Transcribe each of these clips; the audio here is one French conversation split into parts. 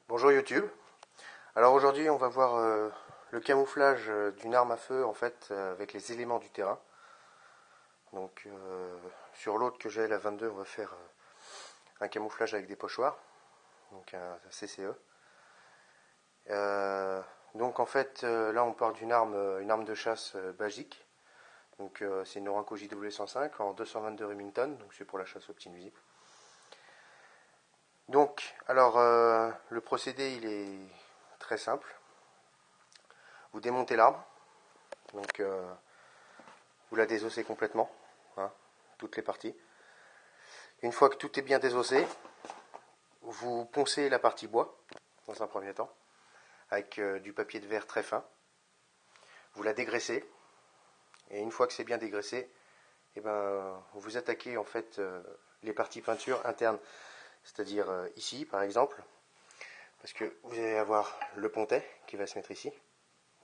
Bonjour YouTube. Alors aujourd'hui on va voir le camouflage d'une arme à feu en fait avec les éléments du terrain. Donc sur l'autre que j'ai, la 22, on va faire un camouflage avec des pochoirs, donc un CCE. Donc en fait là on part d'une arme, une arme de chasse basique. Donc c'est une Norinco JW105 en 222 Remington, donc c'est pour la chasse aux petits nuisibles. Donc alors le procédé il est très simple. Vous démontez l'arme, donc vous la désossez complètement, hein, toutes les parties. Une fois que tout est bien désossé, vous poncez la partie bois, dans un premier temps, avec du papier de verre très fin. Vous la dégraissez, et une fois que c'est bien dégraissé, eh ben, vous attaquez en fait les parties peinture internes, c'est-à-dire ici par exemple, parce que vous allez avoir le pontet qui va se mettre ici.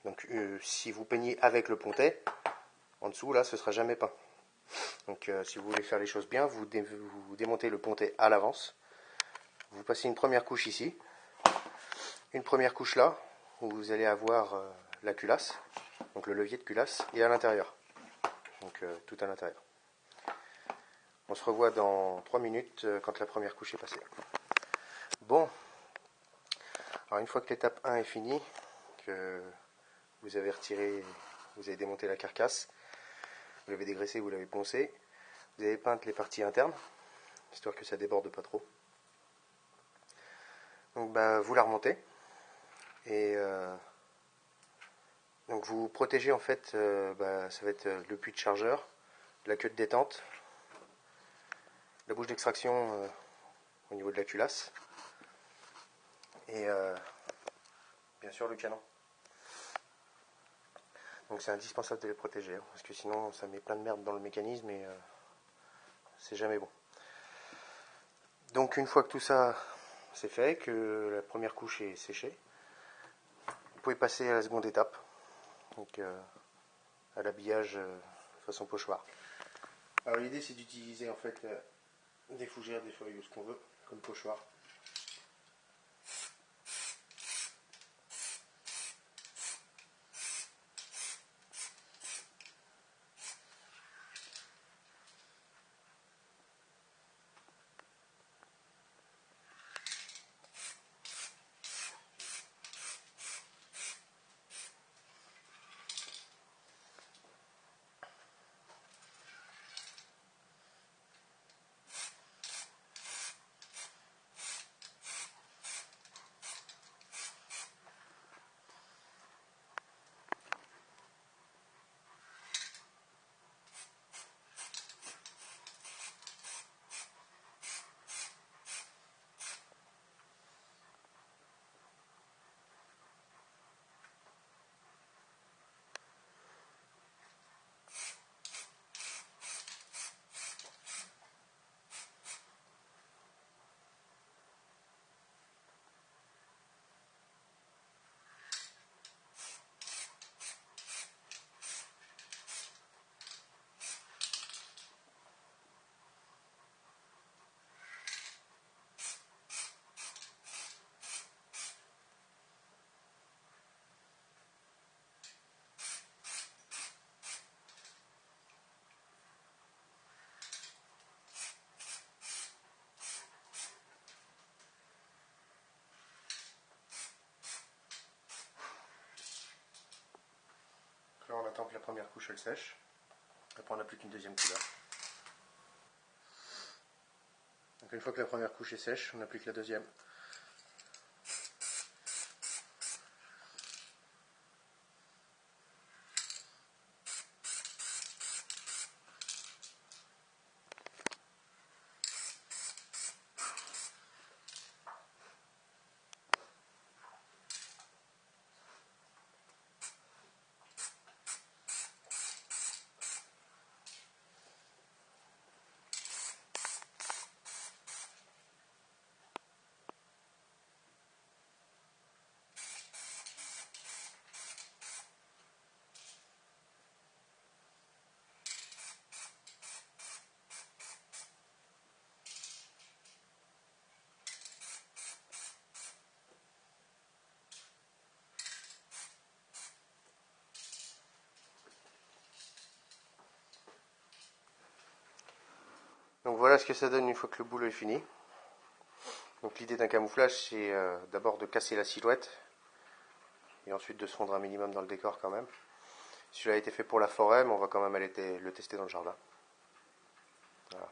Donc si vous peignez avec le pontet, en dessous là ce sera jamais peint. Donc si vous voulez faire les choses bien, vous démontez le pontet à l'avance. Vous passez une première couche ici, une première couche là, où vous allez avoir la culasse, donc le levier de culasse, et à l'intérieur. Donc tout à l'intérieur. On se revoit dans 3 minutes quand la première couche est passée. Bon, alors une fois que l'étape 1 est finie, que vous avez retiré, vous avez démonté la carcasse, vous l'avez dégraissé, vous l'avez poncé, vous avez peint les parties internes, histoire que ça déborde pas trop. Donc vous la remontez, et donc vous protégez en fait, ça va être le puits de chargeur, la queue de détente, la bouche d'extraction au niveau de la culasse, et bien sûr le canon. Donc c'est indispensable de les protéger, hein, parce que sinon ça met plein de merde dans le mécanisme et c'est jamais bon. Donc une fois que tout ça c'est fait, que la première couche est séchée, vous pouvez passer à la seconde étape, donc à l'habillage façon pochoir. Alors l'idée c'est d'utiliser en fait des fougères, des feuilles ou ce qu'on veut comme pochoir. Là on attend que la première couche elle sèche. Après on n'a plus qu'une deuxième couleur. Donc une fois que la première couche est sèche, on n'a plus que la deuxième. Donc voilà ce que ça donne une fois que le boulot est fini. Donc l'idée d'un camouflage, c'est d'abord de casser la silhouette et ensuite de se fondre un minimum dans le décor quand même. Celui-là a été fait pour la forêt, mais on va quand même aller le tester dans le jardin. Voilà.